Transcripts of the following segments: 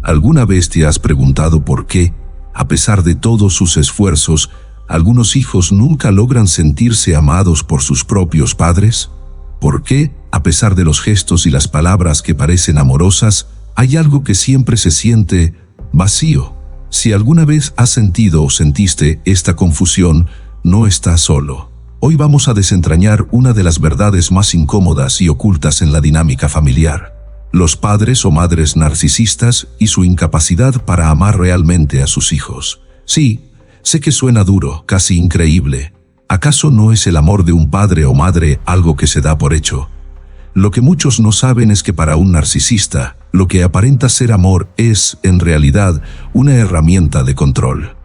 ¿Alguna vez te has preguntado por qué, a pesar de todos sus esfuerzos, algunos hijos nunca logran sentirse amados por sus propios padres? ¿Por qué, a pesar de los gestos y las palabras que parecen amorosas, hay algo que siempre se siente vacío? Si alguna vez has sentido o sentiste esta confusión, no estás solo. Hoy vamos a desentrañar una de las verdades más incómodas y ocultas en la dinámica familiar: los padres o madres narcisistas y su incapacidad para amar realmente a sus hijos. Sí, sé que suena duro, casi increíble. ¿Acaso no es el amor de un padre o madre algo que se da por hecho? Lo que muchos no saben es que para un narcisista, lo que aparenta ser amor es, en realidad, una herramienta de control.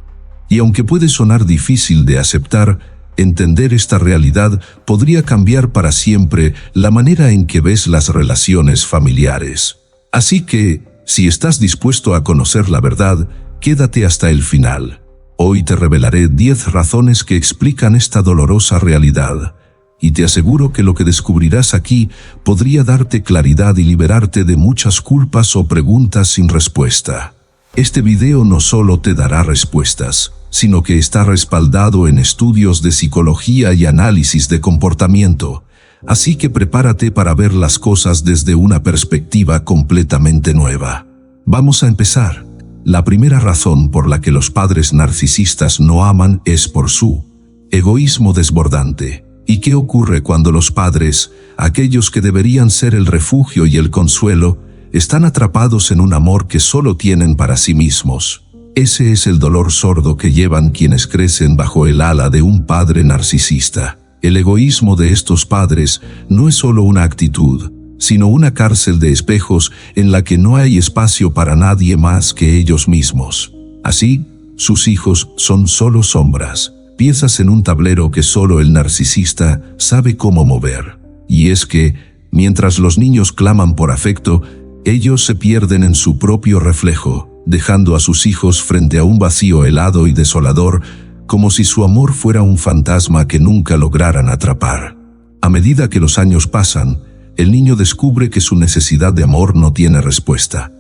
Y aunque puede sonar difícil de aceptar, entender esta realidad podría cambiar para siempre la manera en que ves las relaciones familiares. Así que, si estás dispuesto a conocer la verdad, quédate hasta el final. Hoy te revelaré 10 razones que explican esta dolorosa realidad, y te aseguro que lo que descubrirás aquí podría darte claridad y liberarte de muchas culpas o preguntas sin respuesta. Este video no solo te dará respuestas, sino que está respaldado en estudios de psicología y análisis de comportamiento, así que prepárate para ver las cosas desde una perspectiva completamente nueva. Vamos a empezar. La primera razón por la que los padres narcisistas no aman es por su egoísmo desbordante. ¿Y qué ocurre cuando los padres, aquellos que deberían ser el refugio y el consuelo, están atrapados en un amor que solo tienen para sí mismos? Ese es el dolor sordo que llevan quienes crecen bajo el ala de un padre narcisista. El egoísmo de estos padres no es solo una actitud, sino una cárcel de espejos en la que no hay espacio para nadie más que ellos mismos. Así, sus hijos son solo sombras, piezas en un tablero que solo el narcisista sabe cómo mover. Y es que, mientras los niños claman por afecto, ellos se pierden en su propio reflejo, dejando a sus hijos frente a un vacío helado y desolador, como si su amor fuera un fantasma que nunca lograran atrapar. A medida que los años pasan, el niño descubre que su necesidad de amor no tiene respuesta.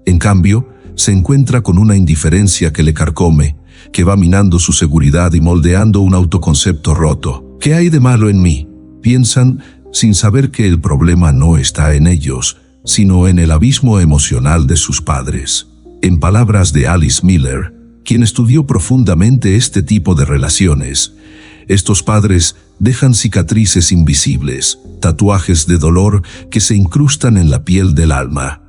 En cambio, se encuentra con una indiferencia que le carcome, que va minando su seguridad y moldeando un autoconcepto roto. ¿Qué hay de malo en mí?, piensan, sin saber que el problema no está en ellos, sino en el abismo emocional de sus padres. En palabras de Alice Miller, quien estudió profundamente este tipo de relaciones, estos padres dejan cicatrices invisibles, tatuajes de dolor que se incrustan en la piel del alma.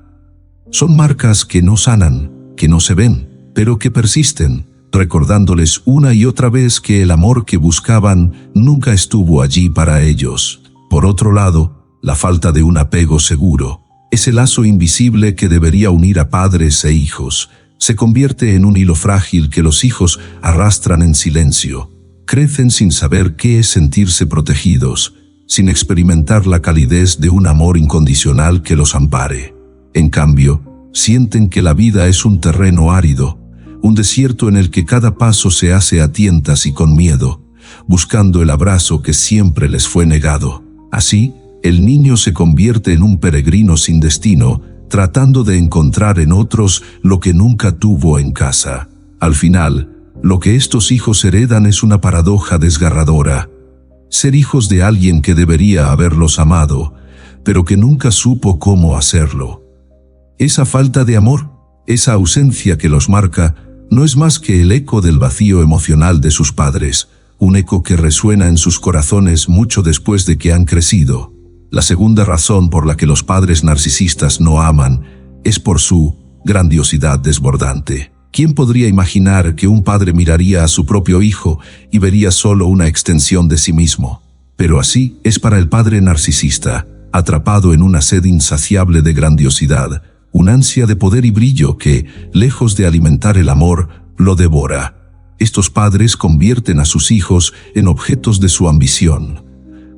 Son marcas que no sanan, que no se ven, pero que persisten, recordándoles una y otra vez que el amor que buscaban nunca estuvo allí para ellos. Por otro lado, la falta de un apego seguro, ese lazo invisible que debería unir a padres e hijos, se convierte en un hilo frágil que los hijos arrastran en silencio. Crecen sin saber qué es sentirse protegidos, sin experimentar la calidez de un amor incondicional que los ampare. En cambio, sienten que la vida es un terreno árido, un desierto en el que cada paso se hace a tientas y con miedo, buscando el abrazo que siempre les fue negado. Así, el niño se convierte en un peregrino sin destino, tratando de encontrar en otros lo que nunca tuvo en casa. Al final, lo que estos hijos heredan es una paradoja desgarradora: ser hijos de alguien que debería haberlos amado, pero que nunca supo cómo hacerlo. Esa falta de amor, esa ausencia que los marca, no es más que el eco del vacío emocional de sus padres, un eco que resuena en sus corazones mucho después de que han crecido. La segunda razón por la que los padres narcisistas no aman es por su grandiosidad desbordante. ¿Quién podría imaginar que un padre miraría a su propio hijo y vería solo una extensión de sí mismo? Pero así es para el padre narcisista, atrapado en una sed insaciable de grandiosidad, un ansia de poder y brillo que, lejos de alimentar el amor, lo devora. Estos padres convierten a sus hijos en objetos de su ambición,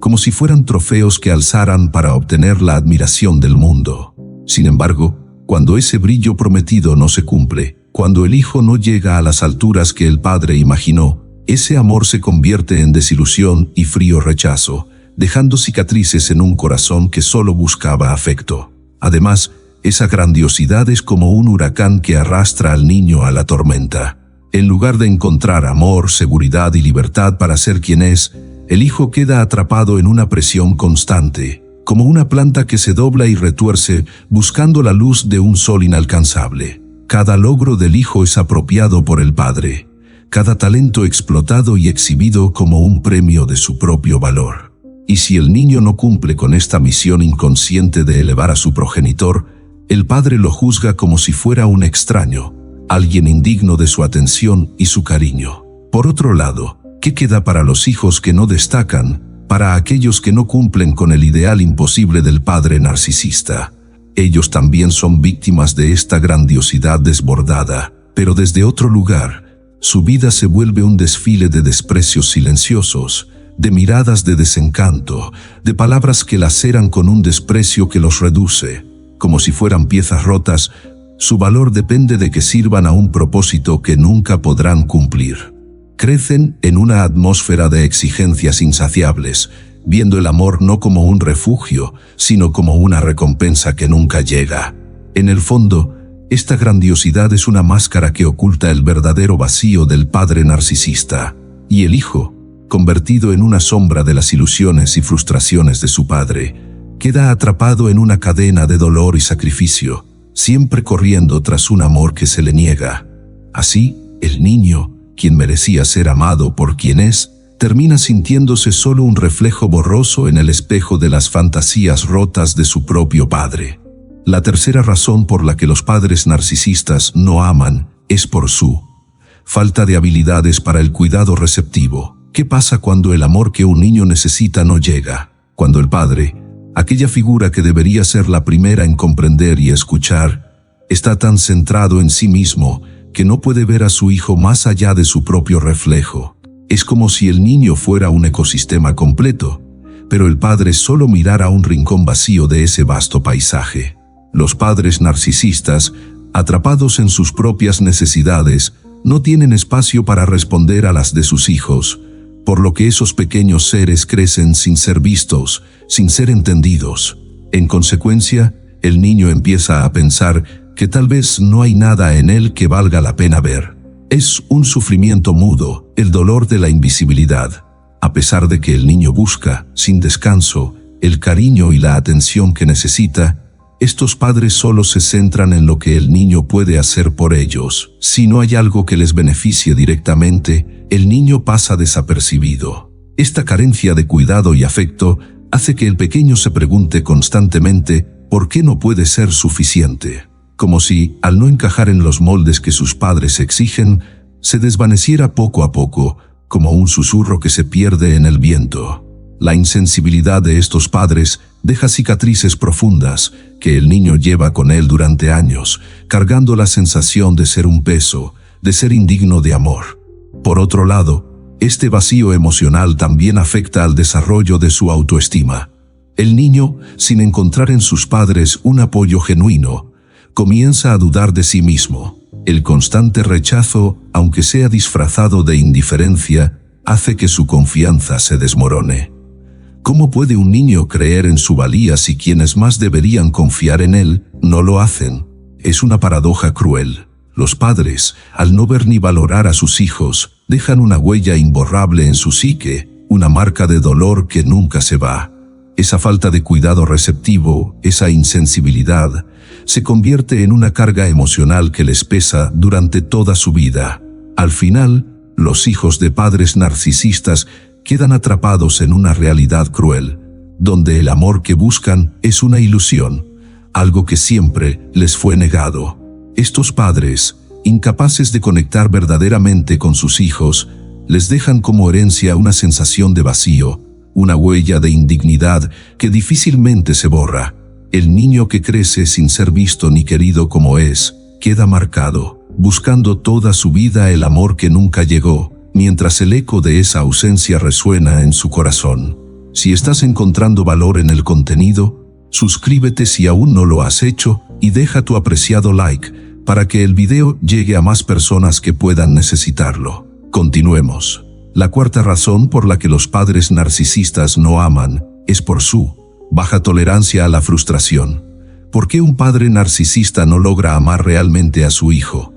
como si fueran trofeos que alzaran para obtener la admiración del mundo. Sin embargo, cuando ese brillo prometido no se cumple, cuando el hijo no llega a las alturas que el padre imaginó, ese amor se convierte en desilusión y frío rechazo, dejando cicatrices en un corazón que solo buscaba afecto. Además, esa grandiosidad es como un huracán que arrastra al niño a la tormenta. En lugar de encontrar amor, seguridad y libertad para ser quien es, el hijo queda atrapado en una presión constante, como una planta que se dobla y retuerce buscando la luz de un sol inalcanzable. Cada logro del hijo es apropiado por el padre, cada talento explotado y exhibido como un premio de su propio valor. Y si el niño no cumple con esta misión inconsciente de elevar a su progenitor, el padre lo juzga como si fuera un extraño, alguien indigno de su atención y su cariño. Por otro lado, ¿qué queda para los hijos que no destacan, para aquellos que no cumplen con el ideal imposible del padre narcisista? Ellos también son víctimas de esta grandiosidad desbordada, pero desde otro lugar. Su vida se vuelve un desfile de desprecios silenciosos, de miradas de desencanto, de palabras que laceran con un desprecio que los reduce. Como si fueran piezas rotas, su valor depende de que sirvan a un propósito que nunca podrán cumplir. Crecen en una atmósfera de exigencias insaciables, viendo el amor no como un refugio, sino como una recompensa que nunca llega. En el fondo, esta grandiosidad es una máscara que oculta el verdadero vacío del padre narcisista, y el hijo, convertido en una sombra de las ilusiones y frustraciones de su padre, queda atrapado en una cadena de dolor y sacrificio, siempre corriendo tras un amor que se le niega. Así, el niño, quien merecía ser amado por quien es, termina sintiéndose solo un reflejo borroso en el espejo de las fantasías rotas de su propio padre. La tercera razón por la que los padres narcisistas no aman es por su falta de habilidades para el cuidado receptivo. ¿Qué pasa cuando el amor que un niño necesita no llega? Cuando el padre, aquella figura que debería ser la primera en comprender y escuchar, está tan centrado en sí mismo que no puede ver a su hijo más allá de su propio reflejo. Es como si el niño fuera un ecosistema completo, pero el padre solo mirara un rincón vacío de ese vasto paisaje. Los padres narcisistas, atrapados en sus propias necesidades, no tienen espacio para responder a las de sus hijos, por lo que esos pequeños seres crecen sin ser vistos, sin ser entendidos. En consecuencia, el niño empieza a pensar que tal vez no hay nada en él que valga la pena ver. Es un sufrimiento mudo, el dolor de la invisibilidad. A pesar de que el niño busca, sin descanso, el cariño y la atención que necesita, estos padres solo se centran en lo que el niño puede hacer por ellos. Si no hay algo que les beneficie directamente, el niño pasa desapercibido. Esta carencia de cuidado y afecto hace que el pequeño se pregunte constantemente ¿por qué no puede ser suficiente? Como si, al no encajar en los moldes que sus padres exigen, se desvaneciera poco a poco, como un susurro que se pierde en el viento. La insensibilidad de estos padres deja cicatrices profundas que el niño lleva con él durante años, cargando la sensación de ser un peso, de ser indigno de amor. Por otro lado, este vacío emocional también afecta al desarrollo de su autoestima. El niño, sin encontrar en sus padres un apoyo genuino, comienza a dudar de sí mismo. El constante rechazo, aunque sea disfrazado de indiferencia, hace que su confianza se desmorone. ¿Cómo puede un niño creer en su valía si quienes más deberían confiar en él no lo hacen? Es una paradoja cruel. Los padres, al no ver ni valorar a sus hijos, dejan una huella imborrable en su psique, una marca de dolor que nunca se va. Esa falta de cuidado receptivo, esa insensibilidad, se convierte en una carga emocional que les pesa durante toda su vida. Al final, los hijos de padres narcisistas quedan atrapados en una realidad cruel, donde el amor que buscan es una ilusión, algo que siempre les fue negado. Estos padres, incapaces de conectar verdaderamente con sus hijos, les dejan como herencia una sensación de vacío, una huella de indignidad que difícilmente se borra. El niño que crece sin ser visto ni querido como es, queda marcado, buscando toda su vida el amor que nunca llegó, mientras el eco de esa ausencia resuena en su corazón. Si estás encontrando valor en el contenido, suscríbete si aún no lo has hecho y deja tu apreciado like para que el video llegue a más personas que puedan necesitarlo. Continuemos. La cuarta razón por la que los padres narcisistas no aman es por su baja tolerancia a la frustración. ¿Por qué un padre narcisista no logra amar realmente a su hijo?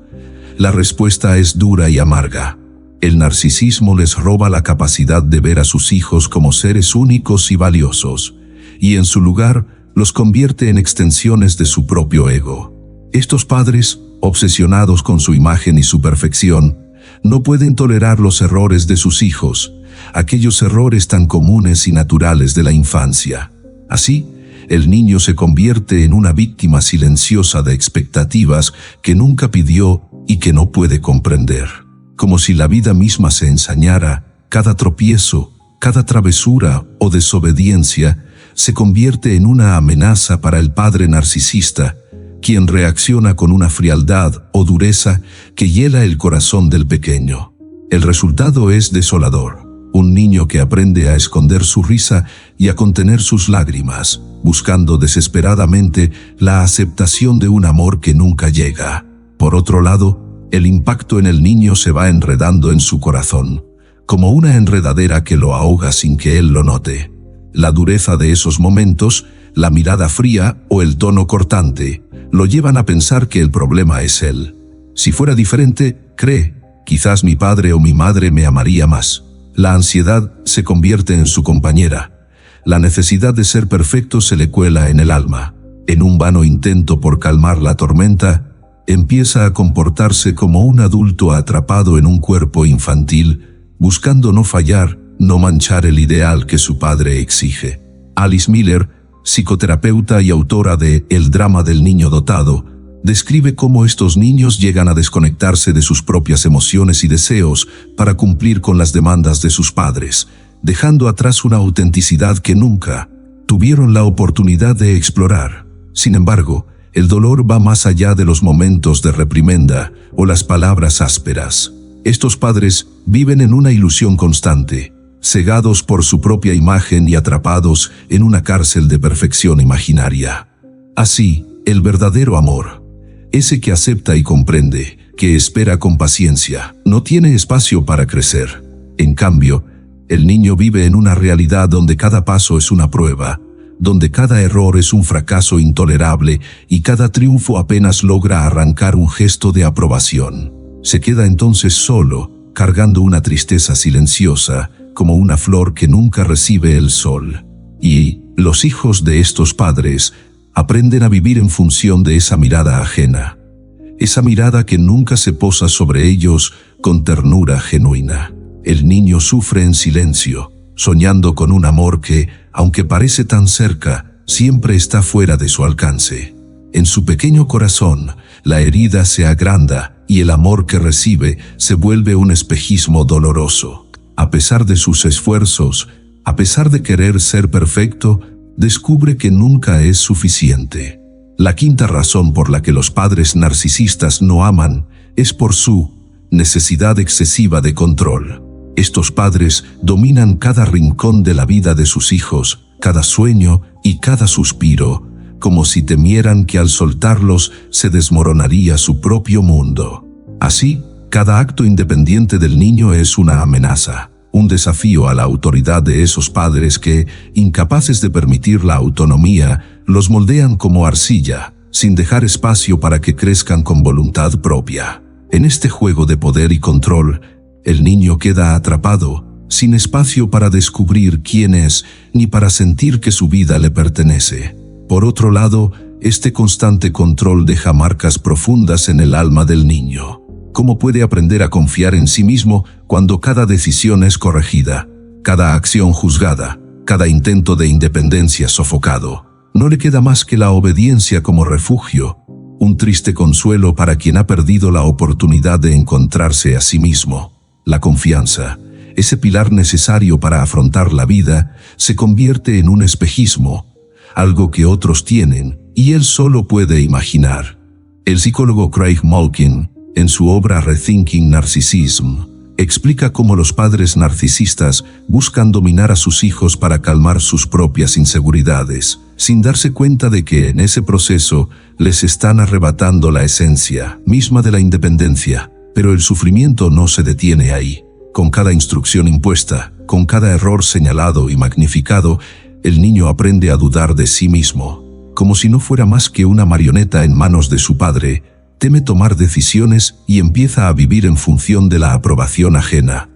La respuesta es dura y amarga. El narcisismo les roba la capacidad de ver a sus hijos como seres únicos y valiosos, y en su lugar los convierte en extensiones de su propio ego. Estos padres, obsesionados con su imagen y su perfección, no pueden tolerar los errores de sus hijos, aquellos errores tan comunes y naturales de la infancia. Así, el niño se convierte en una víctima silenciosa de expectativas que nunca pidió y que no puede comprender. Como si la vida misma se ensañara, cada tropiezo, cada travesura o desobediencia se convierte en una amenaza para el padre narcisista, quien reacciona con una frialdad o dureza que hiela el corazón del pequeño. El resultado es desolador. Un niño que aprende a esconder su risa y a contener sus lágrimas, buscando desesperadamente la aceptación de un amor que nunca llega. Por otro lado, el impacto en el niño se va enredando en su corazón, como una enredadera que lo ahoga sin que él lo note. La dureza de esos momentos, la mirada fría o el tono cortante, lo llevan a pensar que el problema es él. Si fuera diferente, cree, quizás mi padre o mi madre me amaría más. La ansiedad se convierte en su compañera. La necesidad de ser perfecto se le cuela en el alma. En un vano intento por calmar la tormenta, empieza a comportarse como un adulto atrapado en un cuerpo infantil, buscando no fallar, no manchar el ideal que su padre exige. Alice Miller, psicoterapeuta y autora de El drama del niño dotado, describe cómo estos niños llegan a desconectarse de sus propias emociones y deseos para cumplir con las demandas de sus padres, dejando atrás una autenticidad que nunca tuvieron la oportunidad de explorar. Sin embargo, el dolor va más allá de los momentos de reprimenda o las palabras ásperas. Estos padres viven en una ilusión constante, cegados por su propia imagen y atrapados en una cárcel de perfección imaginaria. Así, el verdadero amor, ese que acepta y comprende, que espera con paciencia, no tiene espacio para crecer. En cambio, el niño vive en una realidad donde cada paso es una prueba, donde cada error es un fracaso intolerable y cada triunfo apenas logra arrancar un gesto de aprobación. Se queda entonces solo, cargando una tristeza silenciosa, como una flor que nunca recibe el sol. Y los hijos de estos padres aprenden a vivir en función de esa mirada ajena, esa mirada que nunca se posa sobre ellos con ternura genuina. El niño sufre en silencio, soñando con un amor que, aunque parece tan cerca, siempre está fuera de su alcance. En su pequeño corazón, la herida se agranda y el amor que recibe se vuelve un espejismo doloroso. A pesar de sus esfuerzos, a pesar de querer ser perfecto, descubre que nunca es suficiente. La quinta razón por la que los padres narcisistas no aman es por su necesidad excesiva de control. Estos padres dominan cada rincón de la vida de sus hijos, cada sueño y cada suspiro, como si temieran que al soltarlos se desmoronaría su propio mundo. Así, cada acto independiente del niño es una amenaza, un desafío a la autoridad de esos padres que, incapaces de permitir la autonomía, los moldean como arcilla, sin dejar espacio para que crezcan con voluntad propia. En este juego de poder y control, el niño queda atrapado, sin espacio para descubrir quién es, ni para sentir que su vida le pertenece. Por otro lado, este constante control deja marcas profundas en el alma del niño. ¿Cómo puede aprender a confiar en sí mismo cuando cada decisión es corregida, cada acción juzgada, cada intento de independencia sofocado? No le queda más que la obediencia como refugio, un triste consuelo para quien ha perdido la oportunidad de encontrarse a sí mismo. La confianza, ese pilar necesario para afrontar la vida, se convierte en un espejismo, algo que otros tienen y él solo puede imaginar. El psicólogo Craig Malkin, en su obra Rethinking Narcissism, explica cómo los padres narcisistas buscan dominar a sus hijos para calmar sus propias inseguridades, sin darse cuenta de que en ese proceso les están arrebatando la esencia misma de la independencia. Pero el sufrimiento no se detiene ahí. Con cada instrucción impuesta, con cada error señalado y magnificado, el niño aprende a dudar de sí mismo. Como si no fuera más que una marioneta en manos de su padre, teme tomar decisiones y empieza a vivir en función de la aprobación ajena.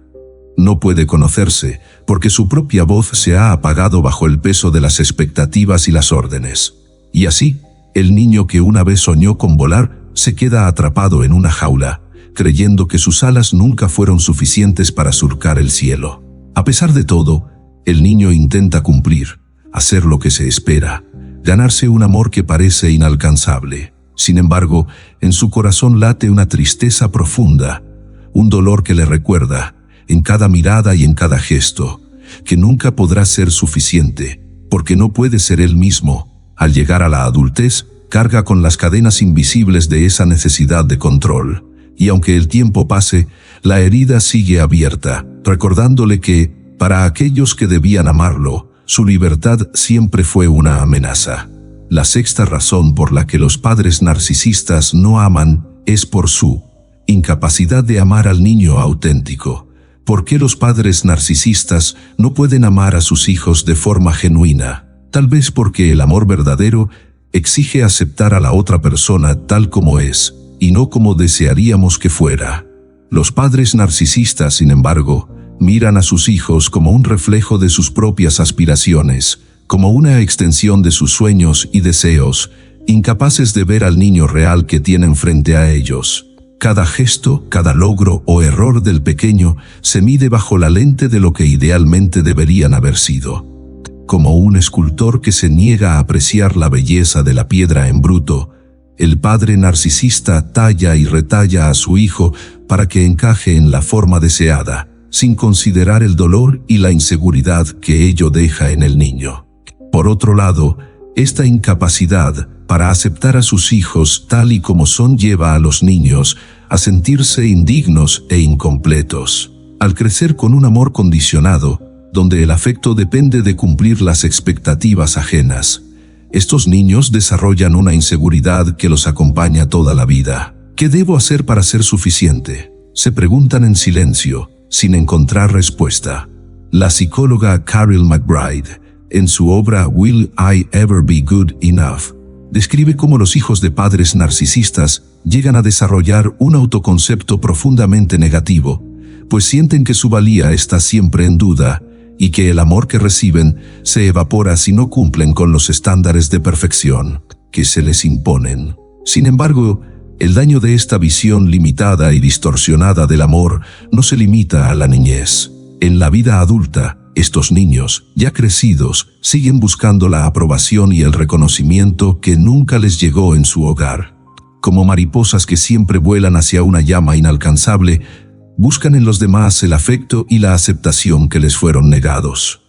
No puede conocerse, porque su propia voz se ha apagado bajo el peso de las expectativas y las órdenes. Y así, el niño que una vez soñó con volar, se queda atrapado en una jaula, creyendo que sus alas nunca fueron suficientes para surcar el cielo. A pesar de todo, el niño intenta cumplir, hacer lo que se espera, ganarse un amor que parece inalcanzable. Sin embargo, en su corazón late una tristeza profunda, un dolor que le recuerda, en cada mirada y en cada gesto, que nunca podrá ser suficiente, porque no puede ser él mismo. Al llegar a la adultez, carga con las cadenas invisibles de esa necesidad de control, y aunque el tiempo pase, la herida sigue abierta, recordándole que, para aquellos que debían amarlo, su libertad siempre fue una amenaza. La sexta razón por la que los padres narcisistas no aman es por su incapacidad de amar al niño auténtico. ¿Por qué los padres narcisistas no pueden amar a sus hijos de forma genuina? Tal vez porque el amor verdadero exige aceptar a la otra persona tal como es, y no como desearíamos que fuera. Los padres narcisistas, sin embargo, miran a sus hijos como un reflejo de sus propias aspiraciones, como una extensión de sus sueños y deseos, incapaces de ver al niño real que tienen frente a ellos. Cada gesto, cada logro o error del pequeño se mide bajo la lente de lo que idealmente deberían haber sido. Como un escultor que se niega a apreciar la belleza de la piedra en bruto, el padre narcisista talla y retalla a su hijo para que encaje en la forma deseada, sin considerar el dolor y la inseguridad que ello deja en el niño. Por otro lado, esta incapacidad para aceptar a sus hijos tal y como son lleva a los niños a sentirse indignos e incompletos. Al crecer con un amor condicionado, donde el afecto depende de cumplir las expectativas ajenas, estos niños desarrollan una inseguridad que los acompaña toda la vida. ¿Qué debo hacer para ser suficiente?, se preguntan en silencio, sin encontrar respuesta. La psicóloga Carol McBride, en su obra Will I Ever Be Good Enough, describe cómo los hijos de padres narcisistas llegan a desarrollar un autoconcepto profundamente negativo, pues sienten que su valía está siempre en duda y que el amor que reciben se evapora si no cumplen con los estándares de perfección que se les imponen. Sin embargo, el daño de esta visión limitada y distorsionada del amor no se limita a la niñez. En la vida adulta, estos niños, ya crecidos, siguen buscando la aprobación y el reconocimiento que nunca les llegó en su hogar. Como mariposas que siempre vuelan hacia una llama inalcanzable, buscan en los demás el afecto y la aceptación que les fueron negados.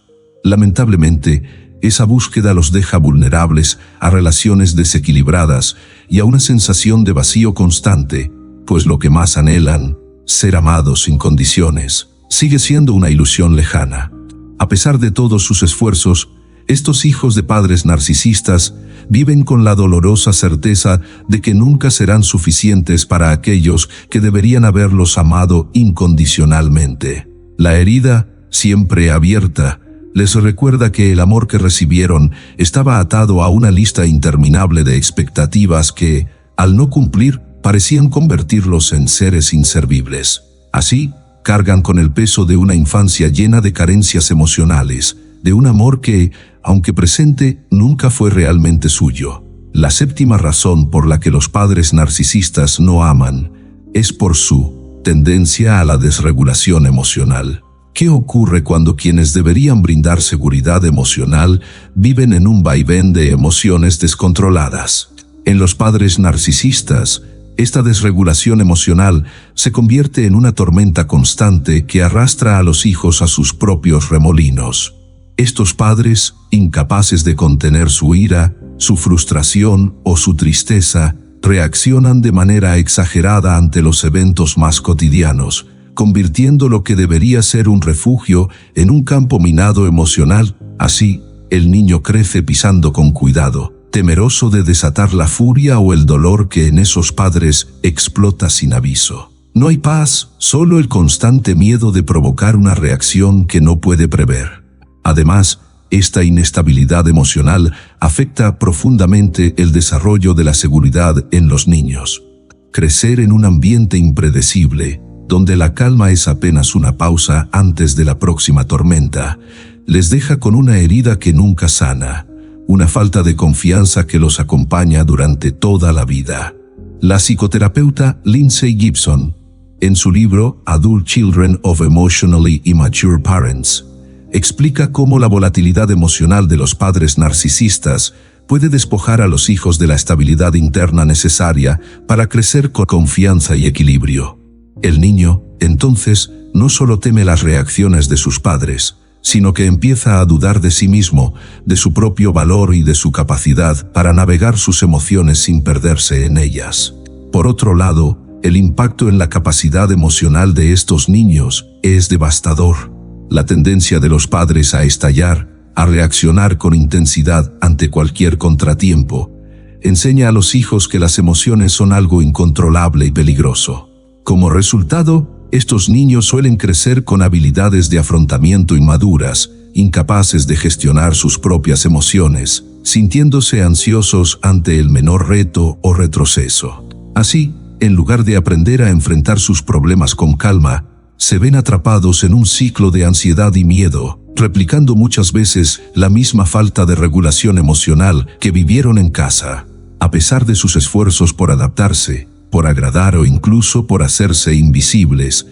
Lamentablemente, esa búsqueda los deja vulnerables a relaciones desequilibradas y a una sensación de vacío constante, pues lo que más anhelan, ser amados sin condiciones, sigue siendo una ilusión lejana. A pesar de todos sus esfuerzos, estos hijos de padres narcisistas viven con la dolorosa certeza de que nunca serán suficientes para aquellos que deberían haberlos amado incondicionalmente. La herida, siempre abierta, les recuerda que el amor que recibieron estaba atado a una lista interminable de expectativas que, al no cumplir, parecían convertirlos en seres inservibles. Así, cargan con el peso de una infancia llena de carencias emocionales, de un amor que, aunque presente, nunca fue realmente suyo. La séptima razón por la que los padres narcisistas no aman es por su tendencia a la desregulación emocional. ¿Qué ocurre cuando quienes deberían brindar seguridad emocional viven en un vaivén de emociones descontroladas? En los padres narcisistas, esta desregulación emocional se convierte en una tormenta constante que arrastra a los hijos a sus propios remolinos. Estos padres, incapaces de contener su ira, su frustración o su tristeza, reaccionan de manera exagerada ante los eventos más cotidianos, convirtiendo lo que debería ser un refugio en un campo minado emocional. Así, el niño crece pisando con cuidado, temeroso de desatar la furia o el dolor que en esos padres explota sin aviso. No hay paz, solo el constante miedo de provocar una reacción que no puede prever. Además, esta inestabilidad emocional afecta profundamente el desarrollo de la seguridad en los niños. Crecer en un ambiente impredecible, donde la calma es apenas una pausa antes de la próxima tormenta, les deja con una herida que nunca sana, una falta de confianza que los acompaña durante toda la vida. La psicoterapeuta Lindsay Gibson, en su libro Adult Children of Emotionally Immature Parents, explica cómo la volatilidad emocional de los padres narcisistas puede despojar a los hijos de la estabilidad interna necesaria para crecer con confianza y equilibrio. El niño, entonces, no solo teme las reacciones de sus padres, sino que empieza a dudar de sí mismo, de su propio valor y de su capacidad para navegar sus emociones sin perderse en ellas. Por otro lado, el impacto en la capacidad emocional de estos niños es devastador. La tendencia de los padres a estallar, a reaccionar con intensidad ante cualquier contratiempo, enseña a los hijos que las emociones son algo incontrolable y peligroso. Como resultado, estos niños suelen crecer con habilidades de afrontamiento inmaduras, incapaces de gestionar sus propias emociones, sintiéndose ansiosos ante el menor reto o retroceso. Así, en lugar de aprender a enfrentar sus problemas con calma, se ven atrapados en un ciclo de ansiedad y miedo, replicando muchas veces la misma falta de regulación emocional que vivieron en casa. A pesar de sus esfuerzos por adaptarse, por agradar o incluso por hacerse invisibles,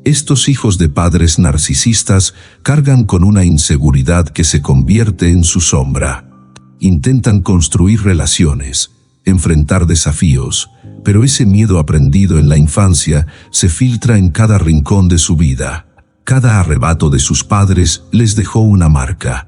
estos hijos de padres narcisistas cargan con una inseguridad que se convierte en su sombra. Intentan construir relaciones, enfrentar desafíos, pero ese miedo aprendido en la infancia se filtra en cada rincón de su vida. Cada arrebato de sus padres les dejó una marca,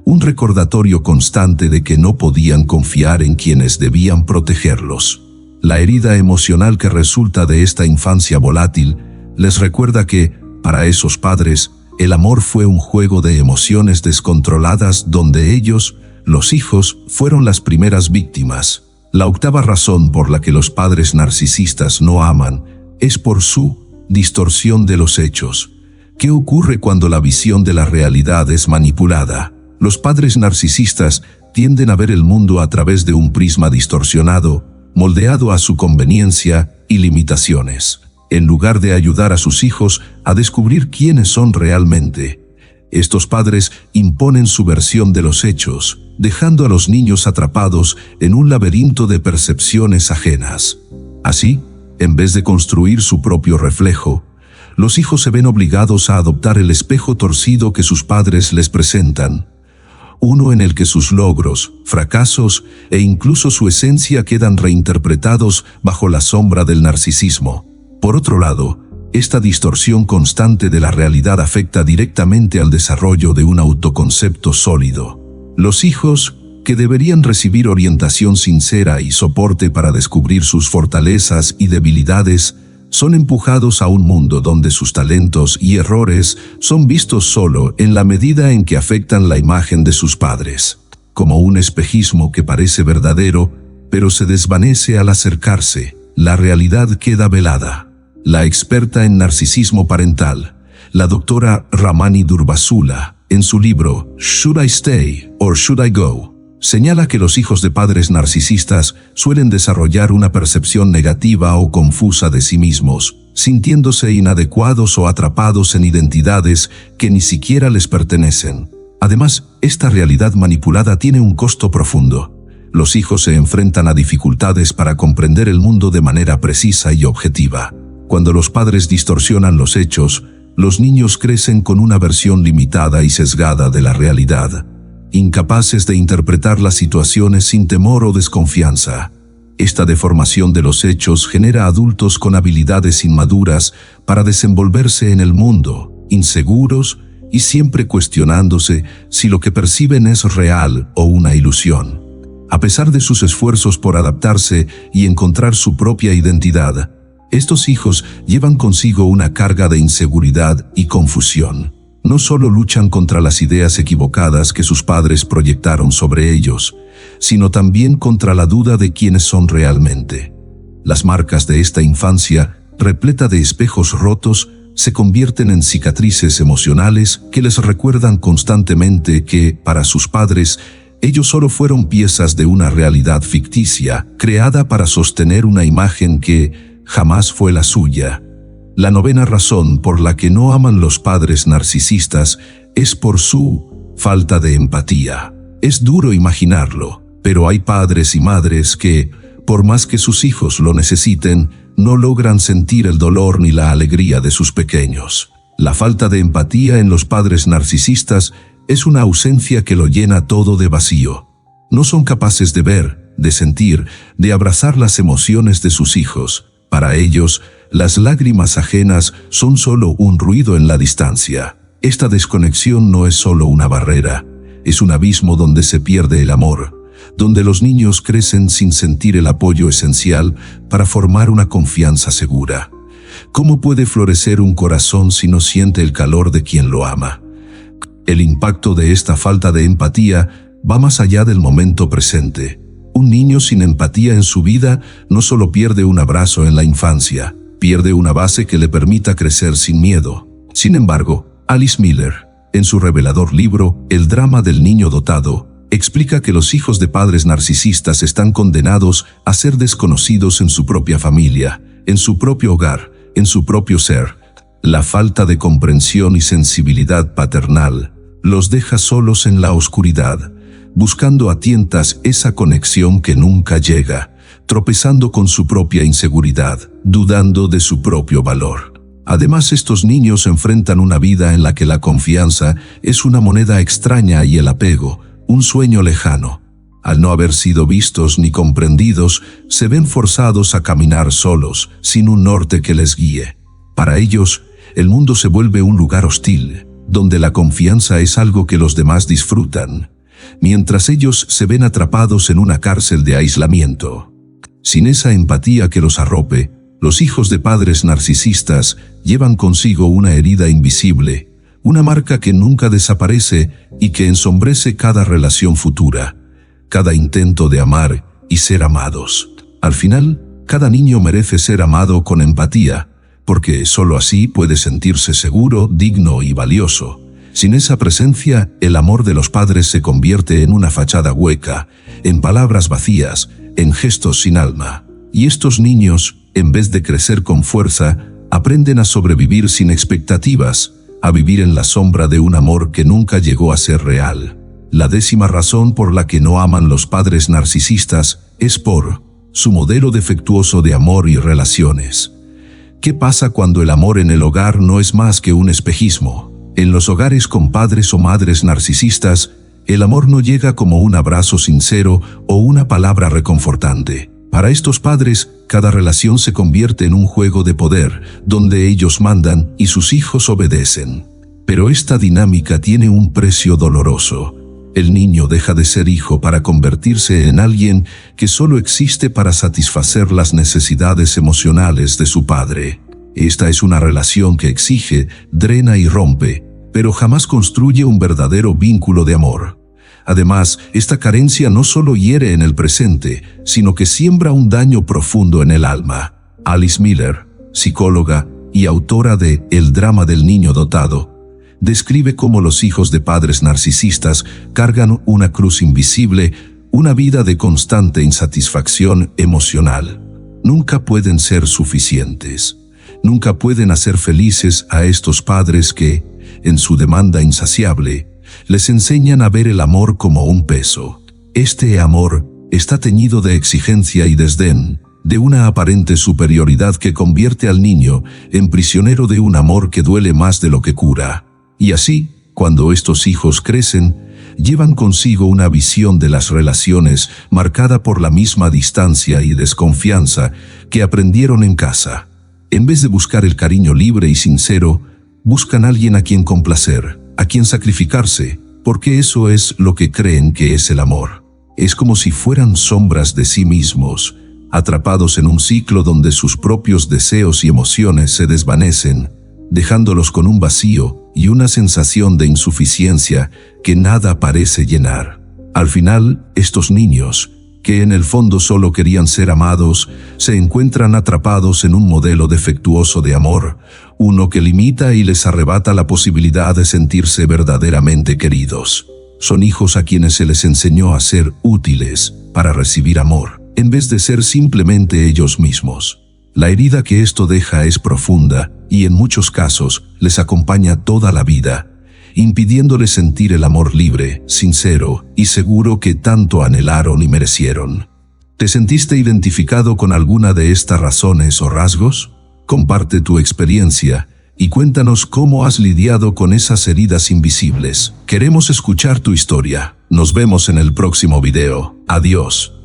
un recordatorio constante de que no podían confiar en quienes debían protegerlos. La herida emocional que resulta de esta infancia volátil les recuerda que, para esos padres, el amor fue un juego de emociones descontroladas donde ellos, los hijos, fueron las primeras víctimas. La octava razón por la que los padres narcisistas no aman es por su distorsión de los hechos. ¿Qué ocurre cuando la visión de la realidad es manipulada? Los padres narcisistas tienden a ver el mundo a través de un prisma distorsionado, moldeado a su conveniencia y limitaciones, en lugar de ayudar a sus hijos a descubrir quiénes son realmente. Estos padres imponen su versión de los hechos, dejando a los niños atrapados en un laberinto de percepciones ajenas. Así, en vez de construir su propio reflejo, los hijos se ven obligados a adoptar el espejo torcido que sus padres les presentan, uno en el que sus logros, fracasos e incluso su esencia quedan reinterpretados bajo la sombra del narcisismo. Por otro lado, esta distorsión constante de la realidad afecta directamente al desarrollo de un autoconcepto sólido. Los hijos, que deberían recibir orientación sincera y soporte para descubrir sus fortalezas y debilidades, son empujados a un mundo donde sus talentos y errores son vistos solo en la medida en que afectan la imagen de sus padres. Como un espejismo que parece verdadero, pero se desvanece al acercarse, la realidad queda velada. La experta en narcisismo parental, la doctora Ramani Durvasula, en su libro Should I Stay or Should I Go?, señala que los hijos de padres narcisistas suelen desarrollar una percepción negativa o confusa de sí mismos, sintiéndose inadecuados o atrapados en identidades que ni siquiera les pertenecen. Además, esta realidad manipulada tiene un costo profundo. Los hijos se enfrentan a dificultades para comprender el mundo de manera precisa y objetiva. Cuando los padres distorsionan los hechos, los niños crecen con una versión limitada y sesgada de la realidad, incapaces de interpretar las situaciones sin temor o desconfianza. Esta deformación de los hechos genera adultos con habilidades inmaduras para desenvolverse en el mundo, inseguros y siempre cuestionándose si lo que perciben es real o una ilusión. A pesar de sus esfuerzos por adaptarse y encontrar su propia identidad, estos hijos llevan consigo una carga de inseguridad y confusión. No solo luchan contra las ideas equivocadas que sus padres proyectaron sobre ellos, sino también contra la duda de quiénes son realmente. Las marcas de esta infancia repleta de espejos rotos, se convierten en cicatrices emocionales que les recuerdan constantemente que, para sus padres, ellos solo fueron piezas de una realidad ficticia, creada para sostener una imagen que jamás fue la suya. La novena razón por la que no aman los padres narcisistas es por su falta de empatía. Es duro imaginarlo, pero hay padres y madres que, por más que sus hijos lo necesiten, no logran sentir el dolor ni la alegría de sus pequeños. La falta de empatía en los padres narcisistas es una ausencia que lo llena todo de vacío. No son capaces de ver, de sentir, de abrazar las emociones de sus hijos. Para ellos, las lágrimas ajenas son solo un ruido en la distancia. Esta desconexión no es solo una barrera, es un abismo donde se pierde el amor, donde los niños crecen sin sentir el apoyo esencial para formar una confianza segura. ¿Cómo puede florecer un corazón si no siente el calor de quien lo ama? El impacto de esta falta de empatía va más allá del momento presente. Un niño sin empatía en su vida no solo pierde un abrazo en la infancia, pierde una base que le permita crecer sin miedo. Sin embargo, Alice Miller, en su revelador libro El drama del niño dotado, explica que los hijos de padres narcisistas están condenados a ser desconocidos en su propia familia, en su propio hogar, en su propio ser. La falta de comprensión y sensibilidad paternal los deja solos en la oscuridad, buscando a tientas esa conexión que nunca llega, tropezando con su propia inseguridad, dudando de su propio valor. Además, estos niños enfrentan una vida en la que la confianza es una moneda extraña y el apego, un sueño lejano. Al no haber sido vistos ni comprendidos, se ven forzados a caminar solos, sin un norte que les guíe. Para ellos, el mundo se vuelve un lugar hostil, donde la confianza es algo que los demás disfrutan, mientras ellos se ven atrapados en una cárcel de aislamiento. Sin esa empatía que los arrope, los hijos de padres narcisistas llevan consigo una herida invisible, una marca que nunca desaparece y que ensombrece cada relación futura, cada intento de amar y ser amados. Al final, cada niño merece ser amado con empatía, porque solo así puede sentirse seguro, digno y valioso. Sin esa presencia, el amor de los padres se convierte en una fachada hueca, en palabras vacías, en gestos sin alma. Y estos niños, en vez de crecer con fuerza, aprenden a sobrevivir sin expectativas, a vivir en la sombra de un amor que nunca llegó a ser real. La 10ª razón por la que no aman los padres narcisistas es por su modelo defectuoso de amor y relaciones. ¿Qué pasa cuando el amor en el hogar no es más que un espejismo? En los hogares con padres o madres narcisistas, el amor no llega como un abrazo sincero o una palabra reconfortante. Para estos padres, cada relación se convierte en un juego de poder, donde ellos mandan y sus hijos obedecen. Pero esta dinámica tiene un precio doloroso. El niño deja de ser hijo para convertirse en alguien que solo existe para satisfacer las necesidades emocionales de su padre. Esta es una relación que exige, drena y rompe, pero jamás construye un verdadero vínculo de amor. Además, esta carencia no solo hiere en el presente, sino que siembra un daño profundo en el alma. Alice Miller, psicóloga y autora de El drama del niño dotado, describe cómo los hijos de padres narcisistas cargan una cruz invisible, una vida de constante insatisfacción emocional. Nunca pueden ser suficientes. Nunca pueden hacer felices a estos padres que, en su demanda insaciable, les enseñan a ver el amor como un peso. Este amor está teñido de exigencia y desdén, de una aparente superioridad que convierte al niño en prisionero de un amor que duele más de lo que cura. Y así, cuando estos hijos crecen, llevan consigo una visión de las relaciones marcada por la misma distancia y desconfianza que aprendieron en casa. En vez de buscar el cariño libre y sincero, buscan a alguien a quien complacer, a quien sacrificarse, porque eso es lo que creen que es el amor. Es como si fueran sombras de sí mismos, atrapados en un ciclo donde sus propios deseos y emociones se desvanecen, dejándolos con un vacío y una sensación de insuficiencia que nada parece llenar. Al final, estos niños, que en el fondo solo querían ser amados, se encuentran atrapados en un modelo defectuoso de amor, uno que limita y les arrebata la posibilidad de sentirse verdaderamente queridos. Son hijos a quienes se les enseñó a ser útiles para recibir amor, en vez de ser simplemente ellos mismos. La herida que esto deja es profunda y en muchos casos les acompaña toda la vida, impidiéndoles sentir el amor libre, sincero y seguro que tanto anhelaron y merecieron. ¿Te sentiste identificado con alguna de estas razones o rasgos? Comparte tu experiencia y cuéntanos cómo has lidiado con esas heridas invisibles. Queremos escuchar tu historia. Nos vemos en el próximo video. Adiós.